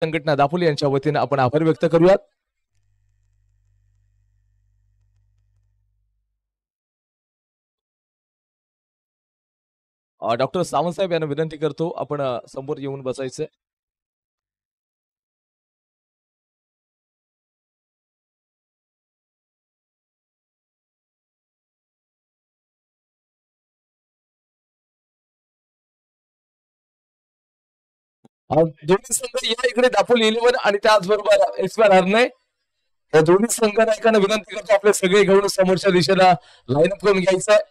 संघटना दापोली यांच्या वतीने आपण आभार व्यक्त करूयात. डॉक्टर सावंत साहेब यांना विनंती करतो आपण समोर येऊन बसायचं. दोन्ही संघ या इकडे दापोली 11 आणि त्याचबरोबर एक्सपायर हरणे या दोन्ही संघ नायकांना विनंती करतो आपले सगळे घेऊन समोरच्या दिशेला लाईन अप करून घ्यायचं आहे.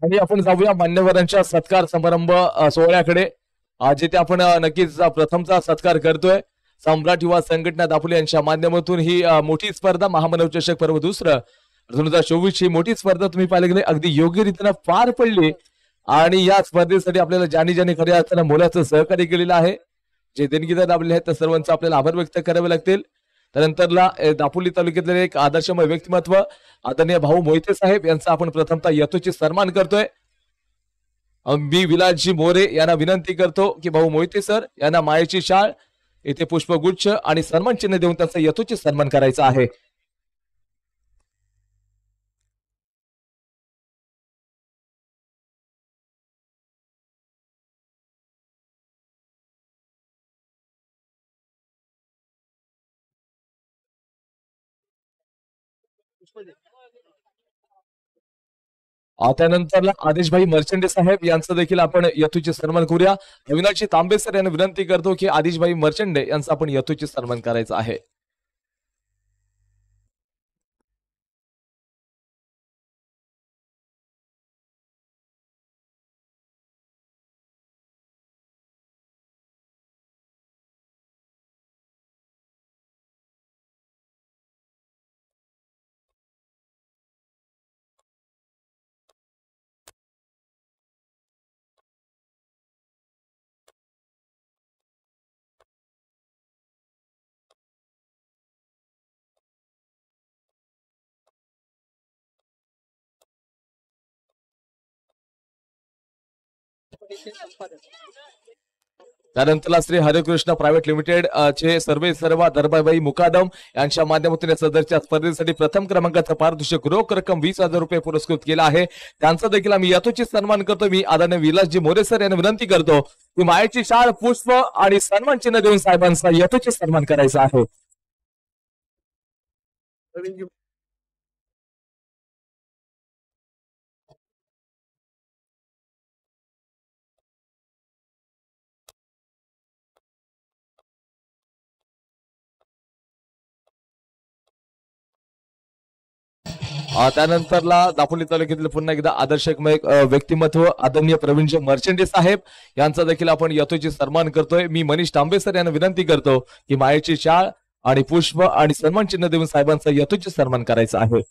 आणि आपण जाऊया मान्यवरांच्या सत्कार समारंभ सोहळ्याकडे. जिथे आपण नक्कीच प्रथमचा सत्कार करतोय. सम्राट युवा संघटना दापोली यांच्या माध्यमातून ही मोठी स्पर्धा महामानव चषक पर्व दुसरं 2024 ही मोठी स्पर्धा तुम्ही पाहिलं गेले अगदी योग्य रीतीने पार पडली. आणि या स्पर्धेसाठी आपल्याला ज्याने खऱ्या अर्थानं मोलाचं सहकार्य केलेलं आहे, जे देणगीदार लाभलेले आहेत त्या सर्वांचा आपल्याला आभार व्यक्त करावे लागतील. त्यानंतरला दापोली तालुक्यातले एक आदर्शमय व्यक्तिमत्व आदरणीय भाऊ मोहिते साहेब यांचा आपण प्रथमतः यथोचित सन्मान करतोय. मी विलासजी मोरे यांना विनंती करतो की भाऊ मोहिते सर यांना मायेची शाळ येथे पुष्पगुच्छ आणि सन्मान चिन्ह देऊन त्यांचा यथोचित सन्मान करायचा आहे. त्यानंतर आदेशभाई मर्चंडे साहेब यांचं देखील आपण यथोचित सन्मान करूया. अविनाशजी तांबे सर यांना विनंती करतो की आदेशभाई मर्चंडे यांचा आपण यथोचित सन्मान करायचा आहे. त्यानंतर श्री हरिकृष्ण प्रायव्हेट लिमिटेड चे सर्वा दरबारबाई मुकादम यांच्या माध्यमातून या सदरच्या स्पर्धेसाठी प्रथम क्रमांकाचा पारितोषिक रोख रक्कम 20,000 रुपये पुरस्कृत केला आहे. त्यांचा देखील आम्ही यथोचित सन्मान करतो. मी आदरणीय विलासजी मोरे सर यांना विनंती करतो की मायेची शाळ पुष्प आणि सन्मान चिन्ह देऊन साहेबांचा यथोचित सन्मान करायचा आहे. त्यानंतरला दापोली तालुक्यातील पुन्हा एकदा आदर्शमय व्यक्तिमत्व आदरणीय प्रवीणजी मर्चंडे साहेब यांचा देखील आपण यथोचित सन्मान करतोय. मी मनीष तांबे सर यांना विनंती करतो की मायेची शाळ आणि पुष्प आणि सन्मान चिन्ह देऊन साहेबांचा यथोचित सन्मान करायचा आहे.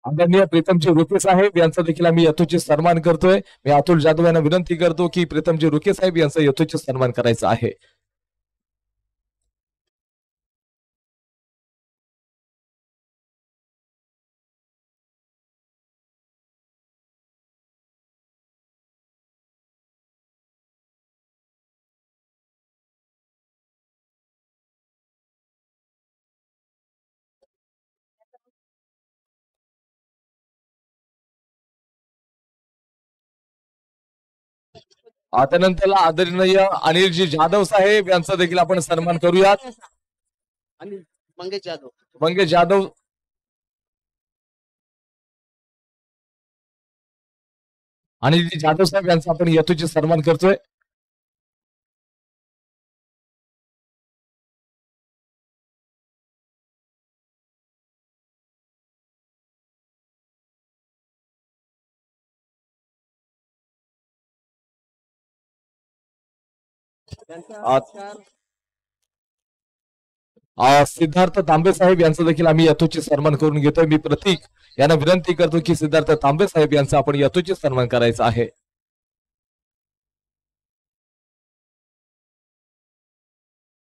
आदरणीय प्रीतमजी रुके साहेब यांचा देखील आम्ही यथोचित सन्मान करतोय. मी अतुल जाधव यांना विनंती करतो की प्रीतमजी रुके साहेब यांचा यथोचित सन्मान करायचा आहे. त्यानंतर आदरणीय अनिलजी जाधव साहेब यांचा देखील आपण सन्मान करूयात. मंगेश जाधव अनिलजी जाधव साहेब यांचा आपण यथोचित सन्मान करतोय. सिद्धार्थ तांबे साहेब यांचं देखील आम्ही यथोचित सन्मान करून घेतोय. मी प्रतीक यांना विनंती करतो की सिद्धार्थ तांबे साहेब यांचा आपण यथोचित सन्मान करायचा आहे.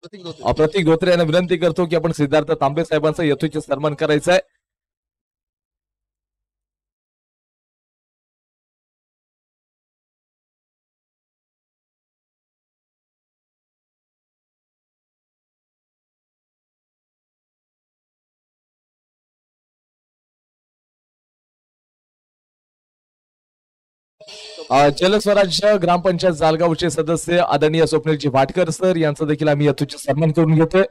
प्रतीक धोत्रे यांना विनंती करतो की आपण सिद्धार्थ तांबे साहेबांचा यथोचित सन्मान करायचा आहे. जलस्वराज्य ग्रामपंचायत जालगावचे सदस्य आदरणीय स्वप्नीलजी भाटकर सर यांचा देखील आम्ही यथोचित सन्मान करून घेतोय.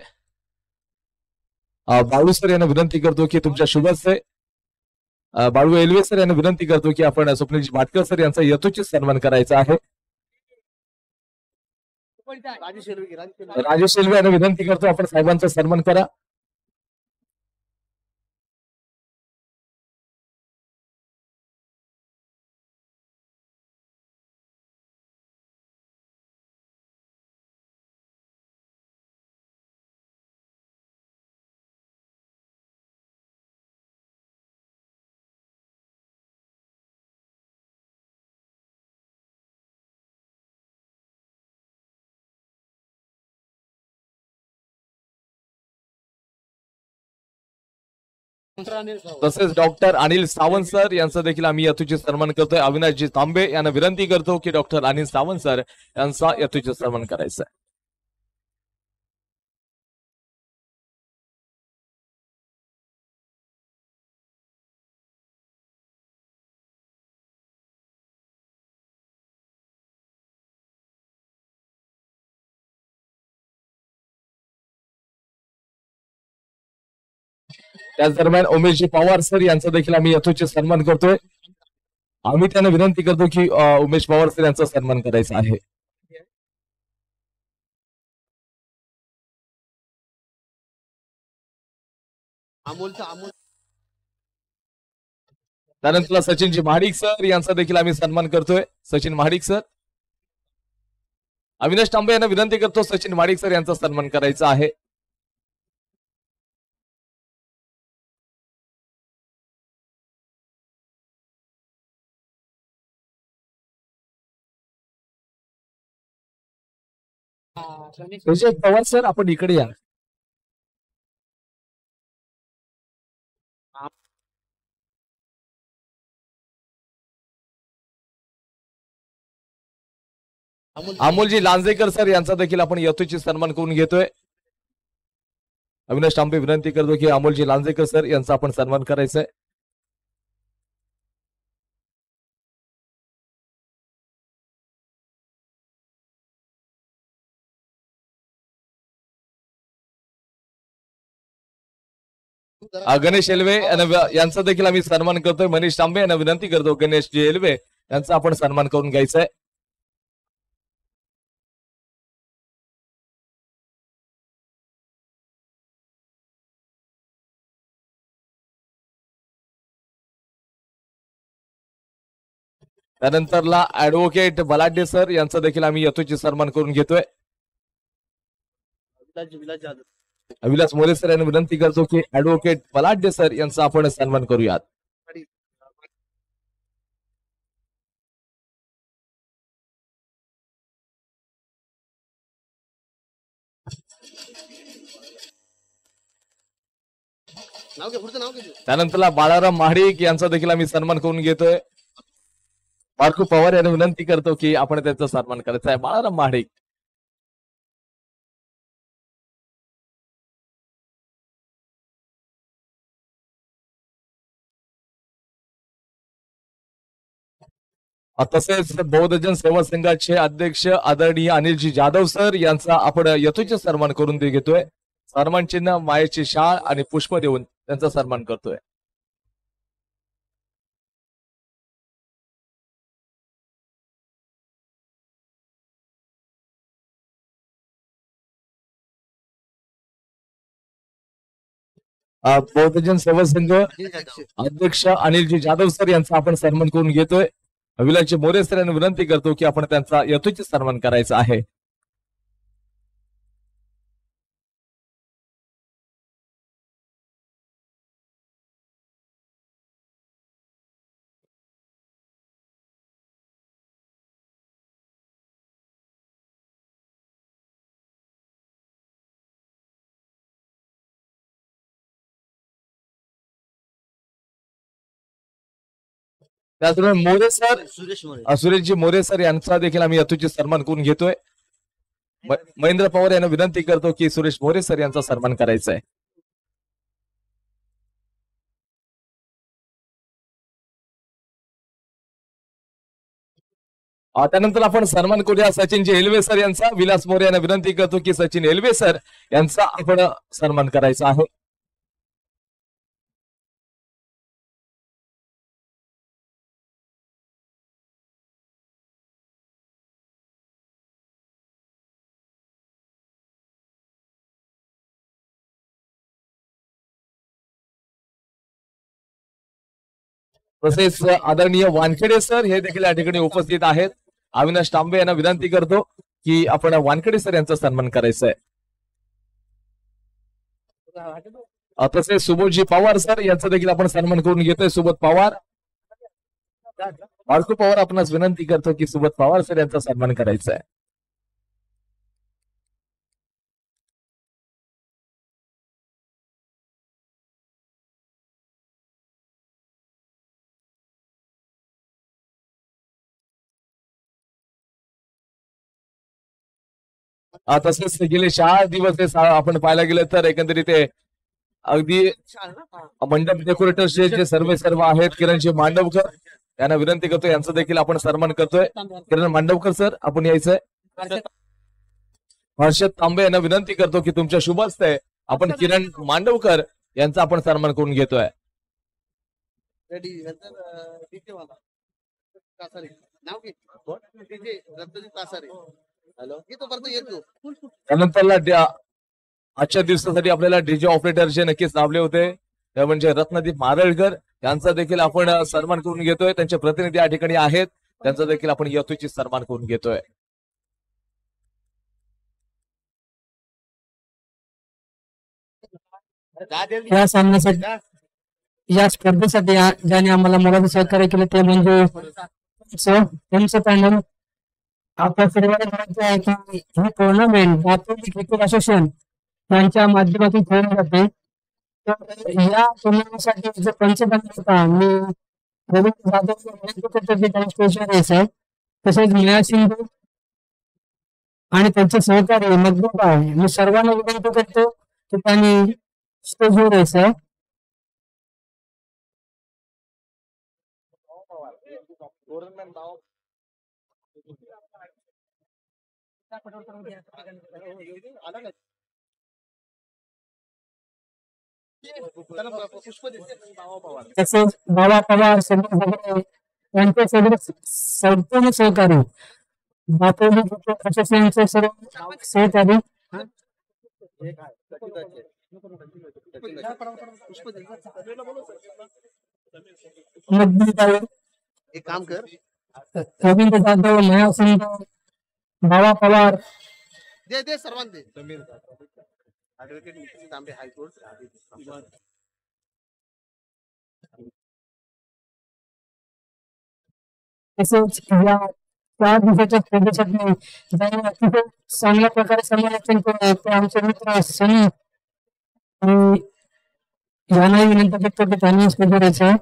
बाळू सर यांना विनंती करतो की तुमच्या शुभ हस्ते बाळू एलवे सर यांना विनंती करतो की आपण स्वप्नीलजी भाटकर सर यांचा यथोचित सन्मान करायचा आहे. राजेश एलवे यांना विनंती करतो आपण साहेबांचा सन्मान करा. तसेच डॉक्टर अनिल सावंत सर यांचा देखील आम्ही यथोचित सन्मान करतोय. अविनाशजी तांबे यांना विनंती करतो की डॉक्टर अनिल सावंत सर यांचा यथोचित सन्मान करायचा आहे. त्याच दरम्यान उमेशजी पवार सर यांचा देखील आम्ही यथोचित सन्मान करतोय. आम्ही त्यांना विनंती करतो की उमेश पवार सर यांचा सन्मान करायचा आहे. त्यानंतर सचिनजी महाडिक सर यांचा देखील आम्ही सन्मान करतोय. सचिन महाडिक सर. अविनाश तांबे यांना विनंती करतो सचिन महाडिक सर यांचा सन्मान करायचा आहे. पवार सर आपण इकडे या. अमोलजी लांजेकर सर यांचा देखील आपण यथोचित सन्मान करून घेतोय. अविनाश तांबे विनंती करतो की अमोलजी लांजेकर सर यांचा आपण सन्मान करायचा आहे. गणेश एलवे यांचा देखील आम्ही सन्मान करतोय. मनीष तांबे यांना विनंती करतो गणेश जी एलवे यांचा आपण सन्मान करून घ्यायचा आहे. त्यानंतरला ऍडव्होकेट बलाढ्य सर यांचा देखील आम्ही यथोचित सन्मान करून घेतोय. अविलास मोरे सर यांना विनंती करतो की ऍडव्होकेट बलाढ्य सर यांचा आपण सन्मान करूयात. त्यानंतरला बाळाराम महाडिक यांचा देखील आम्ही सन्मान करून घेतोय. पार्कू पवार यांना विनंती करतो की आपण त्याचा सन्मान करायचा आहे. बाळाराम महाडिक. तसेच बौद्धजन सेवा संघाचे अध्यक्ष आदरणीय अनिलजी जाधव सर यांचा आपण यथोचित सन्मान करून घेतोय. सन्मान चिन्ह, मायेची शाळ आणि पुष्प देऊन त्यांचा सन्मान करतोय. बौद्धजन सेवा संघ अध्यक्ष अनिलजी जाधव सर यांचा आपण सन्मान करून घेतोय. अविलासजी मोरे सर यांना विनंती करतो की आपण त्यांचा यथोचित सन्मान करायचा आहे. त्याचप्रमाणे मोरे सर, सुरेश मोरे. सुरेशजी मोरे सर यांचा देखील आम्ही यथोचित सन्मान करून घेतोय. महेंद्र पवार यांना विनंती करतो की सुरेश मोरे सर यांचा सन्मान करायचा आहे. त्यानंतर आपण सन्मान करूया सचिनजी एलवे सर यांचा. विलास मोरे यांना विनंती करतो की सचिन एलवे सर यांचा आपण सन्मान करायचा आहे. तसेच आदरणीय वानखेडे सर हे देखील या ठिकाणी उपस्थित आहेत. अविनाश तांबे यांना विनंती करतो की आपण वानखेडे सर यांचा सन्मान करायचा आहे. तसेच सुबोधजी पवार सर यांचा देखील आपण सन्मान करून घेतोय. सुबोध पवार, बाळकू पवार आपणास विनंती करतो की सुबोध पवार सर यांचा सन्मान करायचा आहे. तसेच गेले 4 दिवस आपण पाहायला गेलं तर एकंदरीत ते अगदी मंडप डेकोरेटर्सचे जे सर्व आहेत, किरणजी मांडवकर यांना विनंती करतो यांचा देखील आपण सन्मान करतोय. किरण मांडवकर सर आपण यायचंय. हर्षद तांबे यांना विनंती करतो की तुमच्या शुभ हस्ते आपण किरण मांडवकर यांचा आपण सन्मान करून घेतोय. त्यानंतर आजच्या दिवसासाठी आपल्याला डीजे ऑपरेटर जे नक्कीच लाभले होते ते म्हणजे रत्नदीप मारळकर यांचा देखील आपण सन्मान करून घेतोय. त्यांचे प्रतिनिधी या ठिकाणी आहेत, त्यांचा देखील आपण यथोचित सन्मान करून घेतोय. या सामन्यासाठी या स्पर्धेसाठी ज्याने आम्हाला मोलाचं सहकार्य केलं ते म्हणजे पॅनल. आपल्या सर्वांना माहिती आहे की ही टुर्नामेंट क्रिकेट असोसिएशन यांच्या माध्यमातून खेळली जाते. तर या टुर्नामेंटसाठी जो पंच बनला होता मी रवींद्र जाधव स्टेजवर यायचं. तसेच मया सिंधू आणि त्यांचे सहकारी मजबूत आहे. मी सर्वांना विनंती करतो की त्यांनी स्टेजवर यायचं. तसेच बाबा पवार यांचे संपूर्ण सहकारी बापोली असोसिएशनचे सर्व सहकारी एक काम कर, रवींद्र जाधव, मया सिंधू, बाबा पवार दे सर्वांना दे. समीर ऍडव्होकेट नितीन तांबे हायकोर्ट. तसेच या 4 दिवसाच्या स्पर्धेसाठी ज्यांनी अतिशय चांगल्या प्रकारे समालोचन केलं ते आमचे मित्र सनी. यांनाही विनंती करतो की त्यांनी स्पर्धेत यायचं.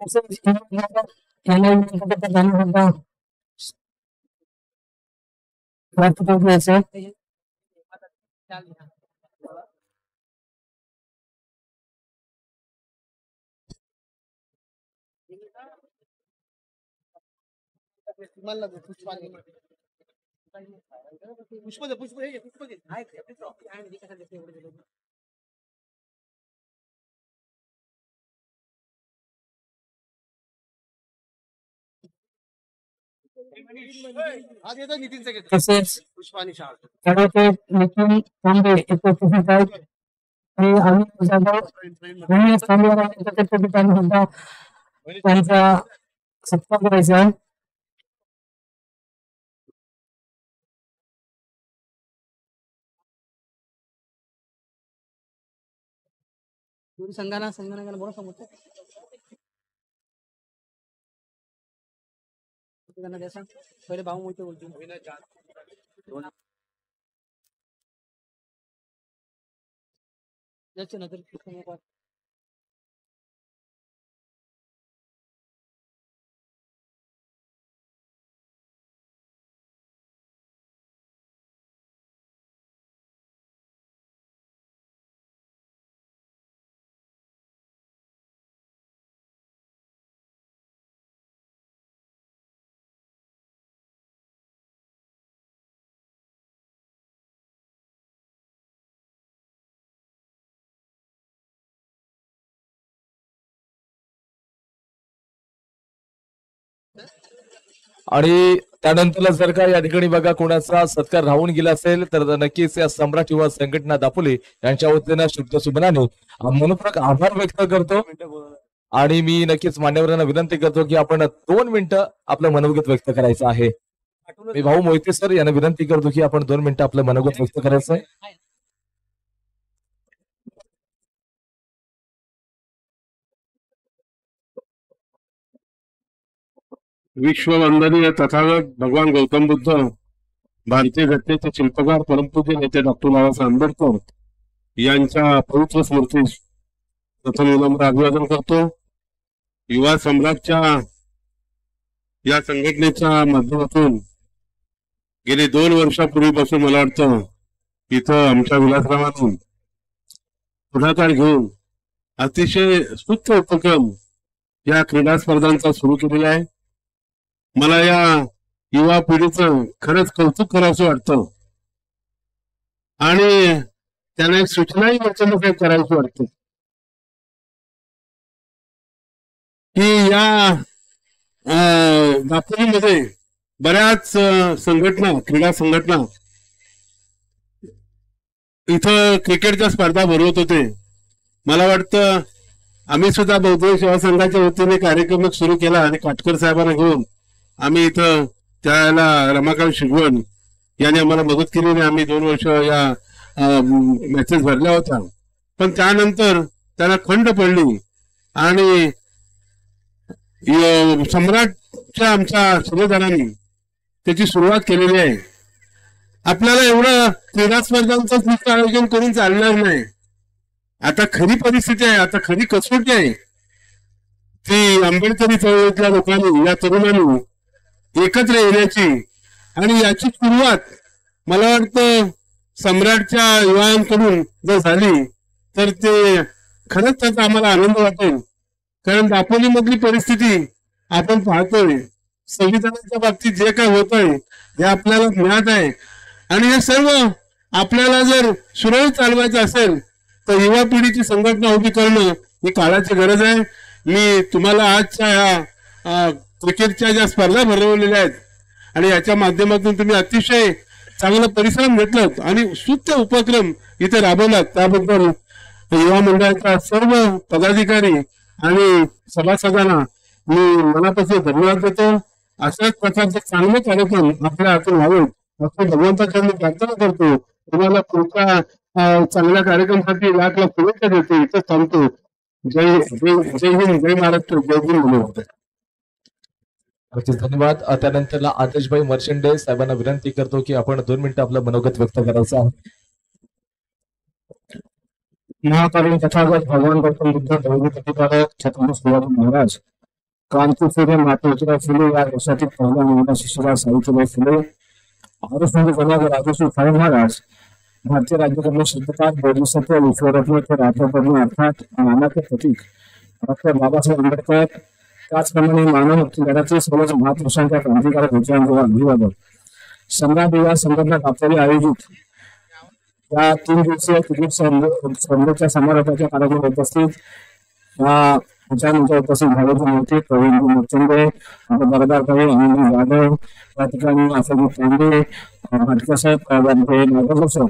तसेच यांनाही विनंती करतो त्यांनी सुद्धा वार्तालाप यायचं. पुष्प तसेच पुष्पानी शाह ऍडव्होकेट नितीन तांबे उपस्थित आहेत. आणि अमित जाधव यांनी सुद्धा त्यांचा सत्कार करायचा आहे. संघाला बोला समोर त्यांना द्या सांग. पहिले भाऊ मोहिते बोलतो. याचे नंतर आणि त्यानंतर जर का या ठिकाणी बघा कोणाचा सत्कार राहून गेला असेल तर नक्कीच या सम्राट युवा संघटना दापोली यांच्या वतीनं शुद्ध शुभनाने मनपूर्वक आभार व्यक्त करतो. आणि मी नक्कीच मान्यवरांना विनंती करतो की आपण 2 मिनिटं आपलं मनोगत व्यक्त करायचं आहे. मी भाऊ मोहिते सर यांना विनंती करतो की आपण 2 मिनिटं आपलं मनोगत व्यक्त करायचं आहे. विश्ववंदनीय तथागत भगवान गौतम बुद्ध, भारतीय घटनेचे शिल्पकार परमपूज्य नेते डॉक्टर बाबासाहेब आंबेडकर यांच्या पवित्र स्मृतीस प्रथम विनम्र अभिवादन करतो. युवा सम्राटच्या या संघटनेच्या माध्यमातून गेली 2 वर्षापूर्वीपासून मला वाटतं इथं आमच्या विलासरावांनी पुढाकार घेऊन अतिशय स्तुत्य उपक्रम या क्रीडा स्पर्धांचा सुरू केलेला आहे. मला या युवा पिढीचं खरंच कौतुक करावंसं वाटतं आणि त्यांना एक सूचनाही वचन करायची वाटते की या दापोलीमध्ये बऱ्याच संघटना, क्रीडा संघटना इथं क्रिकेटच्या स्पर्धा भरवत होते. मला वाटतं आम्ही सुद्धा बौद्ध सेवा संघाच्या वतीने कार्यक्रम सुरू केला आणि काटकर साहेबांना घेऊन आम्ही इथं त्याला रमाकांत शिगवण यांनी आम्हाला मदत केली. आम्ही 2 वर्ष या मॅचेस भरल्या होत्या. पण त्यानंतर त्याला खंड पडली आणि सम्राटच्या आमच्या शिलेदारांनी त्याची सुरुवात केलेली आहे. आपल्याला एवढं क्रीडा स्पर्धांचं नुसतं आयोजन करून चालणार नाही. आता खरी परिस्थिती आहे, आता खरी कसोटी आहे ती आंबेडकरी चळवळीतल्या लोकांनी, या तरुणांनी एकत्र येण्याची. आणि याची सुरुवात मला वाटतं सम्राटच्या युवांकडून जर झाली तर ते खरंच त्याचा आम्हाला आनंद वाटेल. कारण दापोली मधली परिस्थिती आपण पाहतोय, संविधानाच्या बाबतीत जे काय होतंय हे आपल्याला ज्ञात आहे. आणि हे सर्व आपल्याला जर सुरळीत चालवायचं असेल तर युवा पिढीची संघटना उभी करणं ही काळाची गरज आहे. मी तुम्हाला आजच्या ह्या क्रिकेटच्या ज्या स्पर्धा भरवलेल्या आहेत आणि याच्या माध्यमातून तुम्ही अतिशय चांगला परिश्रम घेतलात आणि स्तुत्य उपक्रम इथे राबवलात त्याबद्दल युवा मंडळाच्या सर्व पदाधिकारी आणि सभासदांना मी मनापासून धन्यवाद देतो. अशाच प्रकारचे चांगले कार्यक्रम आपल्या हातून व्हावेत असं भगवंताकडे मी प्रार्थना करतो. तुम्हाला पुढच्या चांगल्या कार्यक्रमासाठी लाख शुभेच्छा देतो. इथं थांबतो. जय हिंद, जय महाराष्ट्र, जय हिंद म्हणून. धन्यवाद. त्यानंतर आदेशभाई मर्चेंडे साहेबांना विनंती करतो की आपण 2 मिनिटं आपलं मनोगत व्यक्त करायचं आहे. महाकालीन तथागत भगवान गौतम बुद्ध दैवी प्रतिपादक छत्रपती शिवाजी महाराज, क्रांतीसूर्य महात्मा ज्योतिराव फुले या देशातील पहिल्या महिला शिष्यराज सावित्रीबाई फुले, आरुषमध्ये जनाब राजश्री साई महाराज, भारतीय राज्यघटना शिल्पकार, बोधिसत्व, विश्वरत्न ते राष्ट्रपती अर्थात मानाचे प्रतीक डॉक्टर बाबासाहेब आंबेडकर, त्याचप्रमाणे मानव मुक्ती लढ्यातील सर्वच महापुरुषांच्या क्रांतिकारक विचारांचे अभिवादन. सम्राट युवा संघटना दापोली आयोजित या 3 दिवसीय क्रिकेट स्पर्धेच्या समारोपाच्या कार्यक्रमात उपस्थित उपस्थित झालेले होते प्रवीण मर्चेंडे, बरदारभाई, अनिल जाधव, या ठिकाणी आसदीप तांबे, भाटकर साहेब, नागोसर,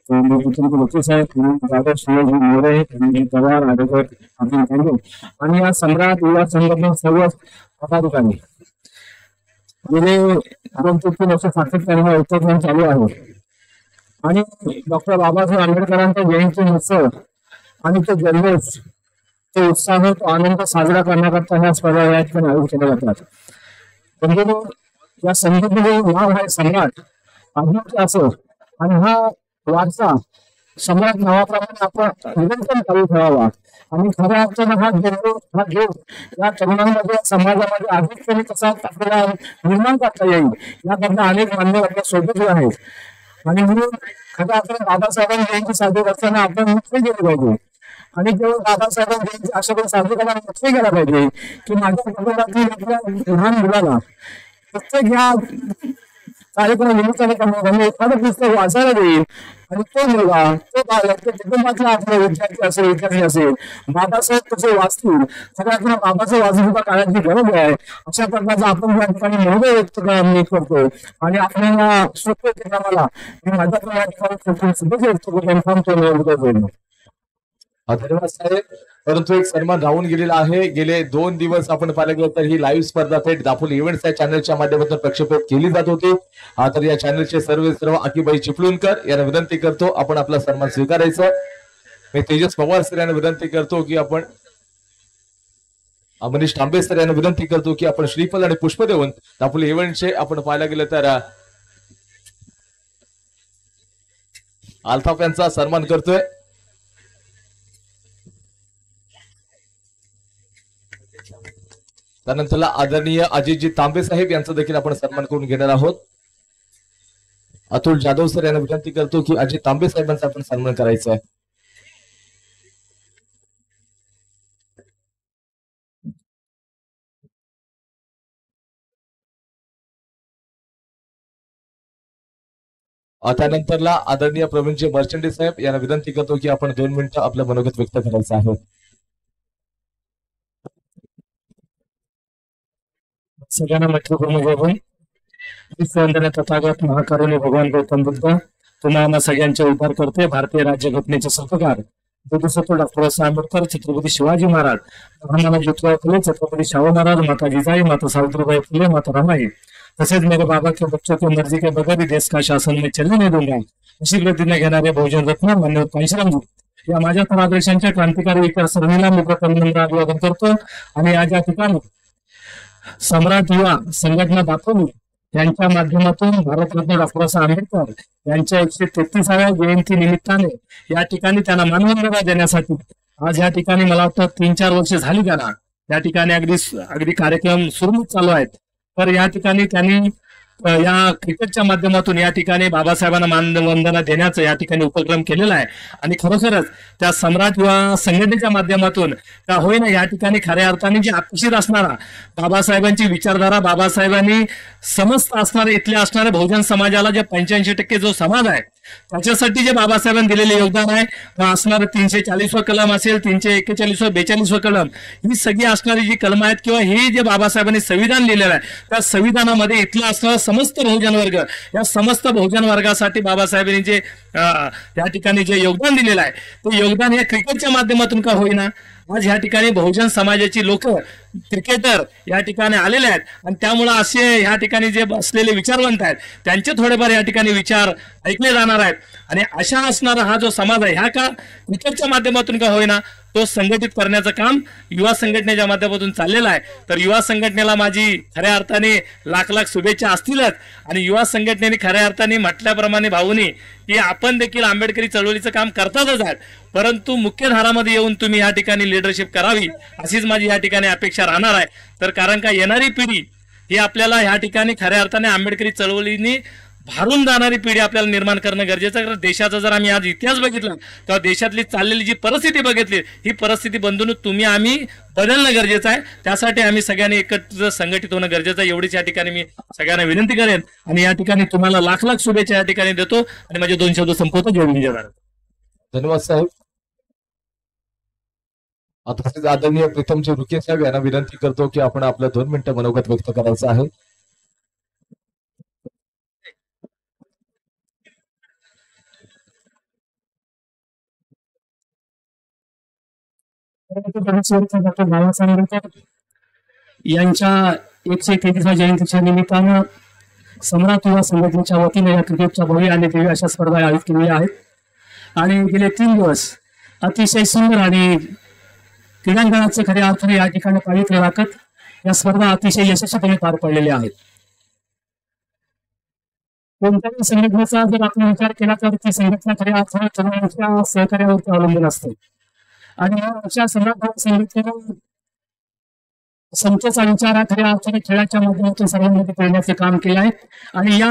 लोके साहेब, जाधव, शिवाजी मोरे, अनिल पवार, ॲडव्होकेट अनिल तांबे आणि या सम्राट युवा संघटना सर्व पदाधिकारी. गेले 2-3 वर्ष सातत्याने हा उपक्रम चालू आहे आणि डॉक्टर बाबासाहेब आंबेडकरांचा जयंती उत्सव आणि तो जल्लोष, तो उत्साह, तो आनंद साजरा करण्याकरता ह्या स्पर्धा या ठिकाणी आयोजित केल्या जातात. या संघटनेचं नाव आहे सम्राट अभिमुख्य असो, आणि हा वारसा सम्राट नावाप्रमाणे आपण निरंतर चालू ठेवावा. आणि खऱ्या अर्थानं हा घेऊन या तरुणांमध्ये समाजामध्ये अधिकतरी कसा आपल्याला निर्माण करता येईल याकरता अनेक मान्यवर सोबत आहेत. आणि म्हणून खऱ्या अर्थानं बाबासाहेबांची जयंती साजरी करताना आपण नक्की केली पाहिजे. आणि केवळ बाबासाहेबांची जयंती अशा काही साजरी करायला नक्की केला पाहिजे की माझ्या कुटुंबातील लहान मुलाला प्रत्येक ह्या कार्यक्रम निमित्ताने त्यांनी एखादं पुस्तक वाचायला देईल. आणि तो मुलगा तो बालक तो कुटुंबातला आपला विद्यार्थी असेल विद्यार्थी असेल बाबासाहेब कसे वाचतील सगळ्यांना बाबाचं वाचन काळाची गरज आहे. अशा प्रकारचा आपण या ठिकाणी महोदय व्यक्त करतो. आणि आपल्याला सोपे ठिकाणाला मी माझ्या या ठिकाणी शुभेच्छा व्यक्त करतो. धन्यवाद साहेब. परंतु एक सन्मान राहून गेलेला आहे. गेले 2 दिवस आपण पाहिलं गेलं तर ही लाईव्ह स्पर्धा थेट दापोली इव्हेंट्स या चॅनलच्या माध्यमातून प्रक्षेपित केली जात होती. तर या चॅनलचे सर्व आकीबाई चिपळूणकर यांना विनंती करतो आपण आपला सन्मान स्वीकारायचा. मी तेजस पवार सर यांना विनंती करतो की आपण मनीष तांबे सर यांना विनंती करतो की आपण श्रीफल आणि पुष्प देऊन दापोली इव्हेंटचे आपण पाहायला गेलं तर अल्ताफ यांचा सन्मान करतोय. त्यानंतर आदरणीय अजितजी तांबे साहेब यांचा देखील आपण सन्मान करून घेणार आहोत. अतुल जाधव सर यांना विनंती करतो की अजित तांबे साहेबांचा आपण सन्मान करायचा आहे. त्यानंतरला आदरणीय प्रवीणजी मर्चंडे साहेब यांना विनंती करतो की आपण 2 मिनिटं आपलं मनोगत व्यक्त करायचं आहे. सगळ्यांना मैत्रीपूर्ण तथागत महाकारुण्य भगवान गौतम बुद्ध तुम्हाला सगळ्यांचे उद्धार करते. भारतीय राज्यघटनेचे सल्लागार बोधिसत्व डॉक्टर आंबेडकर, छत्रपती शिवाजी महाराज, महाराणा ज्योतिराव फुले, छत्रपती शाहू महाराज, माता जिजाई, माता सावित्रीबाई फुले, माता रमाई, तसेच मेरे बाबा के बच्चों की मर्जी के बगैर देश का शासन में चलने नहीं दूंगा अशी प्रतिज्ञा घेणारे बहुजन रत्न मान्यवर कांशीरामजी या माझ्या आदर्शांच्या क्रांतिकारी विचारसरणीला मी प्रथम अभिवादन करतो. आणि आज या ठिकाणी सम्राट युवा संघटना दाखवली यांच्या माध्यमातून भारतरत्न डॉक्टर आंबेडकर यांच्या 133व्या जयंती निमित्ताने या ठिकाणी त्यांना मानवंदना देण्यासाठी आज या ठिकाणी मला वाटतं 3-4 वर्ष झाली त्यांना या ठिकाणी अगदी कार्यक्रम सुरळीत चालू आहेत. तर या ठिकाणी त्यांनी या क्रिकेटच्या माध्यमातून या ठिकाणी बाबासाहेबांना मानवंदना देण्याचा या ठिकाणी उपक्रम केलेला आहे. आणि खरोखरच त्या सम्राट युवा संघटनेच्या माध्यमातून का होईना या ठिकाणी खऱ्या अर्थाने जे अपेक्षित असणारा बाबासाहेबांची विचारधारा बाबासाहेबांनी समस्त असणारे इथले असणारे बहुजन समाजाला जे 85% जो समाज आहे त्याच्यासाठी जे बाबासाहेबांनी दिलेले योगदान आहे असणारं 340वा कलम असेल 341वा 42वा कलम ही सगळी असणारी जी कलम आहेत किंवा हे जे बाबासाहेबांनी संविधान लिहिलेलं आहे त्या संविधानामध्ये इथला असणारा समस्त बहुजन वर्ग या समस्त बहुजन वर्गासाठी बाबासाहेबांनी जे या ठिकाणी जे योगदान दिलेलं आहे ते योगदान या क्रिकेटच्या माध्यमातून का होईना आज या ठिकाणी बहुजन समाजाची लोक क्रिकेटर या ठिकाणी आलेले आहेत. आणि त्यामुळे असे या ठिकाणी जे बसलेले विचारवंत आहेत त्यांचे थोडेफार या ठिकाणी विचार ऐकले जाणार आहेत. आणि अशा असणारा हा जो समाज आहे ह्या का क्रिकेटच्या माध्यमातून का होईना तो संघटित करण्याचं काम युवा संघटनेच्या माध्यमातून चाललेलं आहे. तर युवा संघटनेला माझी खऱ्या अर्थाने लाख शुभेच्छा असतीलच. आणि युवा संघटनेने खऱ्या अर्थाने म्हटल्याप्रमाणे भाऊनी की आपण देखील आंबेडकरी चळवळीचं काम करतातच आहेत परंतु मुख्य धारामध्ये येऊन तुम्ही या ठिकाणी लीडरशिप करावी अशीच माझी या ठिकाणी अपेक्षा राहणार आहे. तर कारण का येणारी पिढी ही आपल्याला ह्या ठिकाणी खऱ्या अर्थाने आंबेडकरी चळवळीने भारून जाणारी पिढी आपल्याला निर्माण करणं गरजेचं आहे. देशाचा जर आम्ही आज इतिहास बघितला तर देशातली चाललेली जी परिस्थिती बघितली ही परिस्थिती बंधून तुम्ही आम्ही बदलणं गरजेचं आहे. त्यासाठी आम्ही सगळ्यांनी एकत्र संघटित होणं गरजेचं आहे. एवढीच या ठिकाणी मी सगळ्यांना विनंती करेन आणि या ठिकाणी तुम्हाला लाख शुभेच्छा या ठिकाणी देतो आणि माझे 2 शब्द संपवतो. जय हिंद जय भारत. धन्यवाद साहेब. तसेच आदरणीय प्रीतमजी रुके साहेब यांना विनंती करतो की आपण आपलं 2 मिनिटं मनोगत व्यक्त करायचं आहे. डॉक्टर बाबासाहेब आंबेडकर यांच्या 133व्या जयंतीच्या निमित्तानं सम्राट युवा संघटनेच्या वतीने या क्रिकेटच्या भव्य आणि दिव्य अशा स्पर्धा आयोजित केलेल्या आहेत. आणि गेले 3 दिवस अतिशय सुंदर आणि क्रीडांगणाचं खऱ्या अर्थाने या ठिकाणी पावित्र्य राखत या स्पर्धा अतिशय यशस्वीपणे पार पडलेल्या आहेत. कोणत्याही संघटनेचा जर आपण विचार केला तर ती संघटना खऱ्या अर्थाने तरुणांच्या सहकार्यावरती अवलंबून असते. आणि अशा सर्व संघटनेला समतेचा विचार हा खऱ्या अर्थाने खेळाच्या माध्यमातून सर्वांमध्ये करण्याचे काम केले आहे. आणि या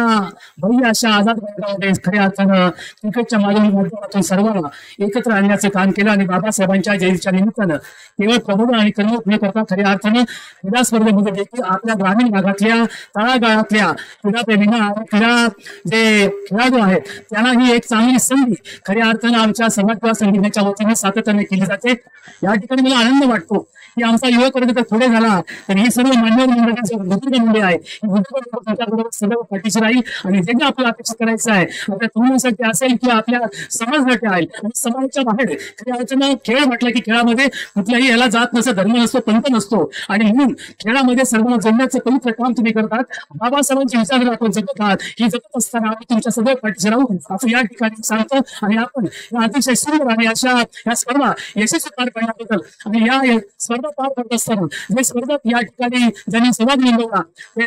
भव्य अशा आझाद मैदानामध्ये खऱ्या अर्थानं क्रिकेटच्या माध्यमातून सर्वांना एकत्र आणण्याचे काम केलं. आणि बाबासाहेबांच्या जयंतीच्या निमित्तानं केवळ प्रबोधन आणि कर्मक न करता खऱ्या अर्थानं क्रीडा स्पर्धेमध्ये देखील आपल्या ग्रामीण भागातल्या तळागाळातल्या क्रीडाप्रेमींना आणि क्रीडा जे खेळाडू आहेत त्यांना ही एक चांगली संधी खऱ्या अर्थानं आमच्या समाज संघटनेच्या वतीने सातत्याने केली जाते. या ठिकाणी मला आनंद वाटतो की आमचा युवक वर्ग तर पुढे झाला तर ही सर्व मान्यवर मंडळांचे बुजुर्ग मंडळी आहे, त्यांच्याबरोबर सर्व पाठीशी राहील. आणि जे आपल्याला अपेक्षा करायचं आहे आपल्या तरुणांसाठी असेल किंवा आपल्या समाजासाठी आहे. आणि समाजाच्या बाहेर खऱ्या अर्थानं खेळ म्हटलं की खेळामध्ये कुठल्याही याला जात नसतो, धर्म नसतो, पंथ नसतो. आणि म्हणून खेळामध्ये सर्वांना जोडण्याचं पवित्र काम तुम्ही करतात. बाबासाहेबांची विचारधारा आपण जगत आहात. ही जगत असताना आम्ही तुमच्या सगळ्या पाठीशी राहू असं या ठिकाणी सांगतो. आणि आपण या अतिशय सुंदर आणि अशा या स्पर्धा यशस्वी पार पाडण्याबद्दल आणि या स्पर्धा पार पडत असताना जे स्पर्धक या ठिकाणी ज्यांनी सहभाग नोंदवला तरी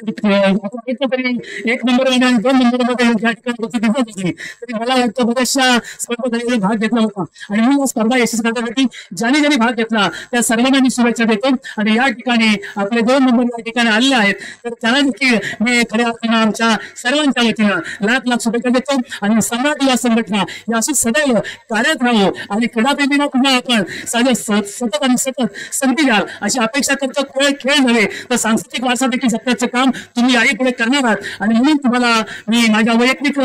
1 नंबरमध्ये आणि 2 नंबरमध्ये या ठिकाणी होती. तरी मला वाटतं बऱ्याचशा स्पर्धकांनी भाग घेतला होता. आणि म्हणून या स्पर्धा यशस्वी करण्यासाठी ज्यांनी भाग घेतला त्या सर्वांना मी शुभेच्छा देतो. आणि या ठिकाणी आपले 2 नंबर या ठिकाणी आलेले आहेत तर त्यांना देखील मी खऱ्या अर्थानं आमच्या सर्वांच्या वतीनं लाख शुभेच्छा देतो. आणि सम्राट युवा संघटना या अशी सदैव कार्यरत राहू आणि क्रीडाप्रेमींना पुन्हा आपण सतत आणि सतत संधी द्याल अशी अपेक्षा करतो. खेळ नव्हे तर सांस्कृतिक वारसा देखील जपण्याचं काम तुम्ही याही पुढे करणार आहात. आणि म्हणून तुम्हाला मी माझ्या वैयक्तिक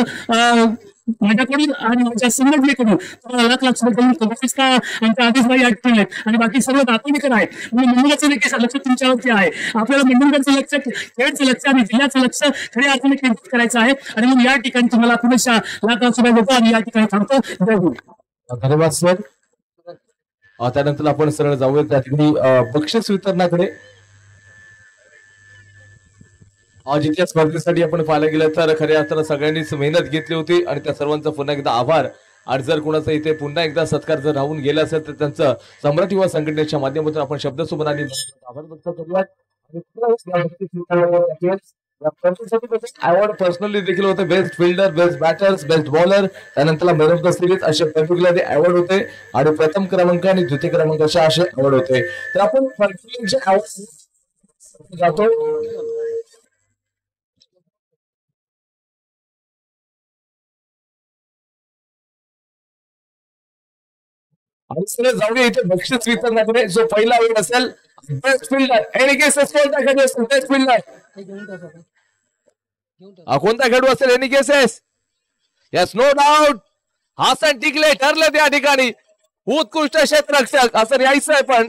माझ्याकडून आणि माझ्या संघटनेकडून तुम्हाला लाख शुभेच्छा. आमच्या आदिशबाई या ठिकाणी आणि बाकी सर्व दातोलीकर आहेत. म्हणजे मंडळाचं देखील लक्ष तुमच्यावरती आहे. आपल्याला मंडळाचं लक्ष खेळचं लक्ष आणि जिल्ह्याचं लक्ष खऱ्या अर्थाने केंद्रित करायचं आहे. आणि म्हणून या ठिकाणी तुम्हाला पुरेशा लाख शुभेच्छा देतो आणि या ठिकाणी थांबतो. जय हिंद. धन्यवाद सर. त्यानंतर आपण सरळ जाऊया त्या ठिकाणी बक्षीस वितरणाकडे. जिथे स्पर्धेसाठी आपण पाहायला गेलं तर खऱ्या अर्थानं सगळ्यांनीच मेहनत घेतली होती आणि त्या सर्वांचा पुन्हा एकदा आभार. आणि जर कोणाचा इथे पुन्हा एकदा सत्कार जर राहून गेला असेल तर त्यांचं सम्राट युवा संघटनेच्या माध्यमातून आपण शब्दसुमनाने आभार व्यक्त करूयात. अवॉर्ड पर्सनली देखील होते best fielder, best batters, best bowler, त्यानंतर मॅन ऑफ द सिरीज असे पर्टिक्युलर अवॉर्ड होते. आणि प्रथम क्रमांक आणि द्वितीय क्रमांकाचे असे अवॉर्ड होते. तर आपण जातो. आणि सर जाऊया इथे बक्षीस वितरणाकडे. जो पहिला अवॉर्ड असेल बेस्ट फिल्डर एनी केसेस कोणता खेळाडू असेल बेस्ट फिल्डर कोणता खेळाडू असेल any cases. Yes no doubt हासन टिकले ठरले त्या ठिकाणी उत्कृष्ट क्षेत्ररक्षक असं यायचं आहे. पण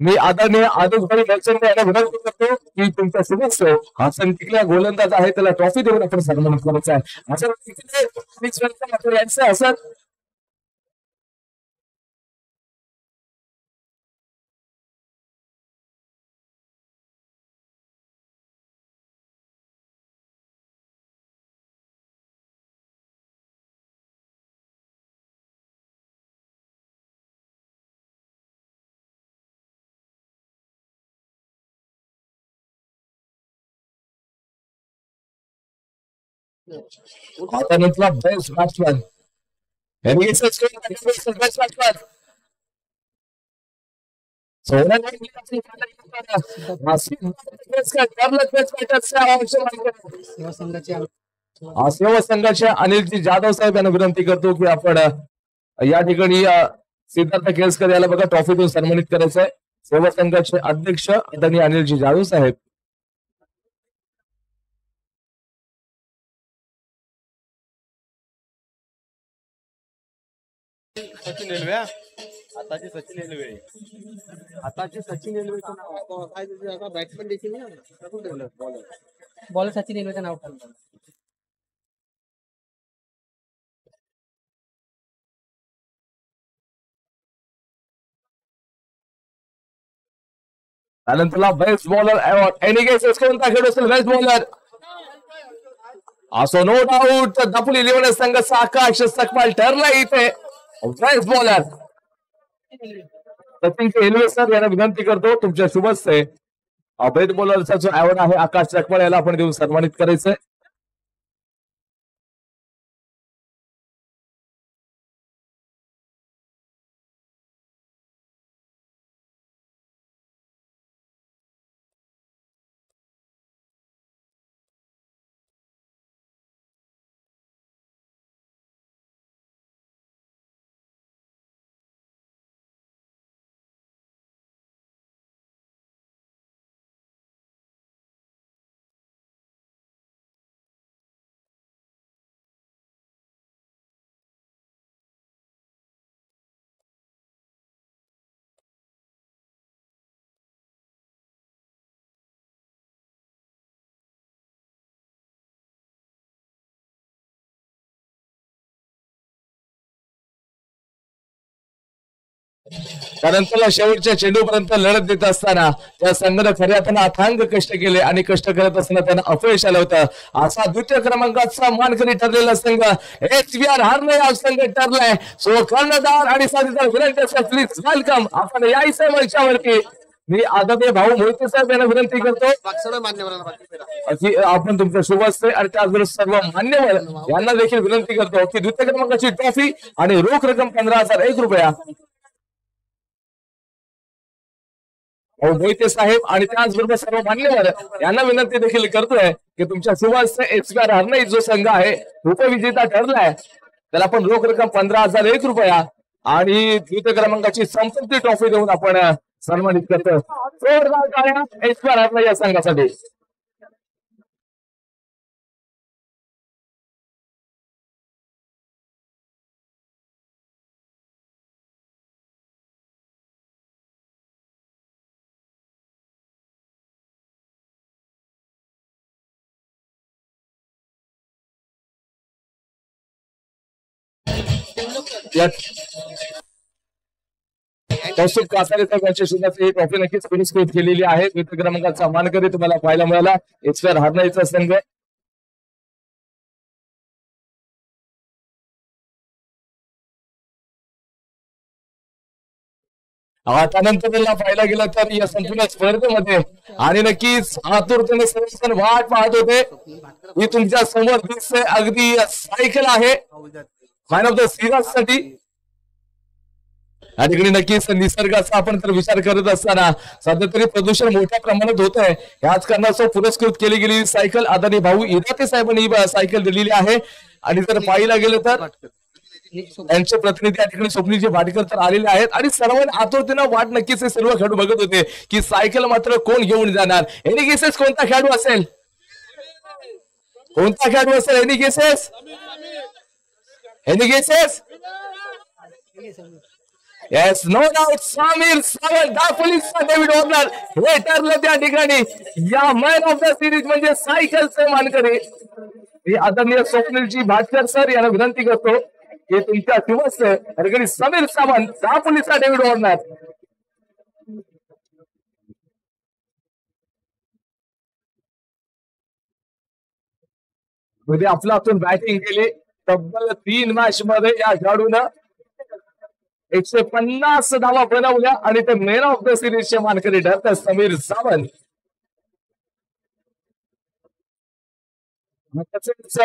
मी आदरणीय आदिशभाई घरचंदे यांना विनंती करतो की तुमच्या शुभेच्छा. हासन टिकले गोलंदाज आहे त्याला ट्रॉफी देऊन आपण सन्मानित करायचा आहे. हासन टिकले यायचं आहे. असं त्यानंतर बेस्ट बॅट्समॅन बेस्ट बॅट्समॅन सेवा संघाचे अनिलजी जाधव साहेब यांना विनंती करतो की आपण या ठिकाणी सिद्धार्थ केळकर याला बघा ट्रॉफी देऊन सन्मानित करायचं आहे. सेवा संघाचे अध्यक्ष आदरणीय अनिलजी जाधव साहेब. सचिन रेल्वे आताचे सचिन रेल्वे बॅट्समॅन देखील बॉलर सचिन रेल्वेचं नाव ठरलं. त्यानंतर best bowler award any cases कोणता खेळाडू असेल बेस्ट बॉलर असो नो डाऊट दापोली 11 संघाचा आकाश सकपाल ठरला इथे best bowler. Sachin railway sir यांना विनंती करतो तुमच्या शुभेच्छा. बेस्ट बॉलरचा जो अवॉर्ड आहे आकाश चकमाळ याला आपण देऊन सन्मानित करायचंय. त्यानंतर शेवटच्या चेंडूपर्यंत लढत देत असताना त्या संघाने खऱ्या त्यांना अथांग कष्ट केले आणि कष्ट करत असताना त्यांना अपयश आलं होतं. असा द्वितीय क्रमांकाचा मानकरी ठरलेला संघ HBR हारणे हा संघ ठरलाय. सो कर्णधार आणि साथीदार विनंती प्लीज वेलकम आपण यायचं मंचावरती. मी आदरणीय भाऊ मोहिते साहेब यांना विनंती करतो सर्व मान्यवरांना बाकी करा. की आपण तुमचं शुभ असते आणि त्याचबरोबर सर्व मान्यवर यांना देखील विनंती करतो की द्वितीय क्रमांकाची ट्रॉफी आणि रोख रक्कम 15,001 रुपया मोहिते साहेब आणि त्याचबरोबर सर्व मान्यवर यांना विनंती देखील करतोय की तुमच्या शुभ हस्ते HBR हारणे जो संघ आहे उपविजेता ठरलाय त्याला आपण रोख रक्कम 15,001 रुपया आणि द्वितीय क्रमांकाची संपत्ती ट्रॉफी देऊन आपण सन्मानित करतो. जोरदार टाळ्या HBR हारणे या संघासाठी. कौस्तुभ कासारे साहेब यांच्या शुभाची ही ट्रॉफी नक्कीच पुरस्कृत केलेली आहे. द्वितीय क्रमांकाचा मानकरी तुम्हाला पाहायला मिळाला HBR हारण्याचा संघ. त्यानंतर त्यांना पाहायला गेलं तर या संपूर्ण स्पर्धेमध्ये आणि नक्कीच आतुरतेने सर्वजण वाट पाहत होते. ही तुमच्या समोर दिसते अगदी सायकल आहे मॅन ऑफ द सिरीज साठी. या ठिकाणी नक्कीच निसर्गाचा आपण तर विचार करत असताना सध्या तरी प्रदूषण मोठ्या प्रमाणात होत आहे. याच कारणास्तव पुरस्कृत केली गेलेली सायकल आदरणीय भाऊ इराते साहेबांनी ही सायकल दिलेली आहे. आणि जर पाहिला गेलं तर त्यांचे प्रतिनिधी या ठिकाणी स्वप्नीलजी भाटकर तर आलेले आहेत आणि सर्वांनी आतुरतेनं वाट नक्कीच हे सर्व खेळाडू बघत होते की सायकल मात्र कोण घेऊन जाणार. एनी गेसेस कोणता खेळाडू असेल? कोणता खेळाडू असेल? Any guesses? Any guesses? Yes no doubt Sameer Sawant दापोलीचा डेव्हिड वॉर्नर हे ठरलं त्या ठिकाणी या मॅन ऑफ द सिरीज म्हणजे सायकलचे मानकरी. ही आदरणीय स्वप्नीलजी भाटकर सर यांना विनंती करतो की तुमच्या शिवस्त समीर सावंत दापोलीचा डेव्हिड वॉर्नर. मध्ये आपला आपण बॅटिंग केली तब्बल 3 मॅच मध्ये या खेळाडूनं 150 धावा बनवल्या आणि ते मॅन ऑफ द सिरीजचे मानकरी ठरतात समीर सावंत.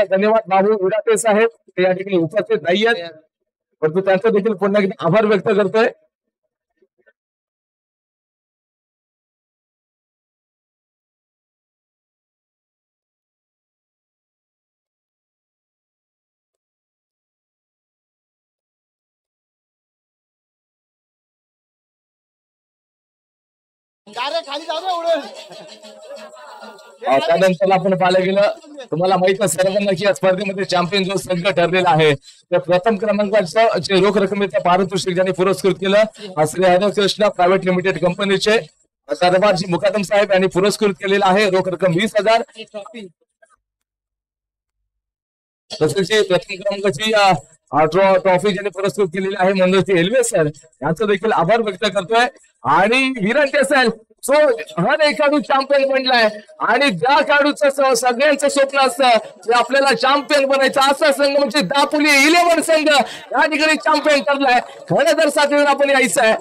धन्यवाद बाबू उडाते साहेब ते या ठिकाणी उपस्थित नाही आहेत परंतु त्यांचा देखील पुन्हा एकदा आभार व्यक्त करतोय. खाली जाऊ दे उडून. त्यानंतर आपण पाहायला गेलं तुम्हाला माहित आहे सर्वांना की या स्पर्धेमध्ये चॅम्पियन जो संघ ठरलेला आहे त्या प्रथम क्रमांकाचं जे रोख रकमेचं पारितोषिक ज्यांनी पुरस्कृत केलं श्री हरव कृष्णा प्रायव्हेट लिमिटेड कंपनीचे सरदारजी मुकादम साहेब यांनी पुरस्कृत केलेला आहे रोख रक्कम 20,000. तसेच प्रथम क्रमांकाची ट्रॉफी ज्यांनी पुरस्कृत केलेली आहे मनोज एल्वे सर यांचं देखील आभार व्यक्त करतोय. आणि विनंती असेल सो हर एक खेळाडू चॅम्पियन बनलाय आणि ज्या खेळाडूचं सगळ्यांचं स्वप्न असतं की आपल्याला चॅम्पियन बनायचं, असा संघ म्हणजे दापोली 11 संघ या ठिकाणी चॅम्पियन ठरलाय. खरं तर साथीवर आपण यायचं आहे.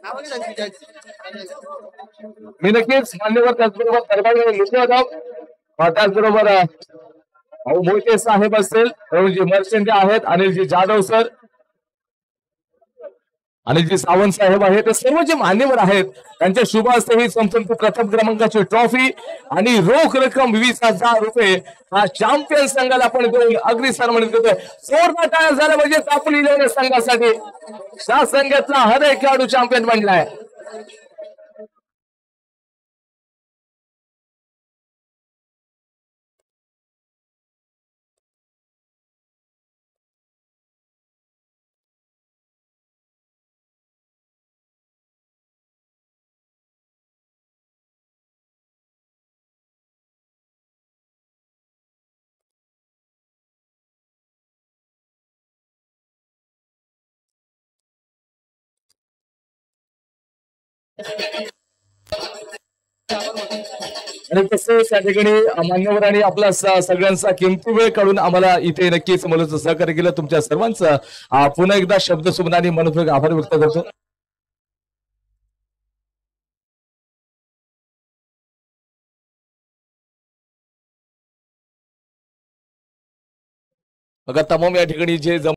नावाने त्यांची जायची. मी नक्कीच मान्यवर त्याचबरोबर दरबार त्याचबरोबर भाऊ मोहिते साहेब असतील, अरुणजी मर्चेंटे आहेत, अनिलजी जाधव सर, अनिलजी सावंत साहेब आहेत, ते सर्व जे मान्यवर आहेत त्यांच्या शुभ हस्ते ही संपूर्ण प्रथम क्रमांकाची ट्रॉफी आणि रोख रक्कम 20,000 रुपये हा चॅम्पियन संघाला आपण देऊन अगदी सन्मानित करतोय. जोरदार टाळ्या झाल्या म्हणजे दापोली 11 संघासाठी. या संघातला हर एक खेळाडू चॅम्पियन बनलाय. आणि तसंच त्या ठिकाणी मान्यवरांनी आपला सगळ्यांचा किमती वेळ काढून आम्हाला इथे नक्कीच मुलाचं सहकार्य केलं. तुमच्या सर्वांचं पुन्हा एकदा शब्द सुमनाने मनपूर्वक आभार व्यक्त करतो. बघा तमाम या ठिकाणी जे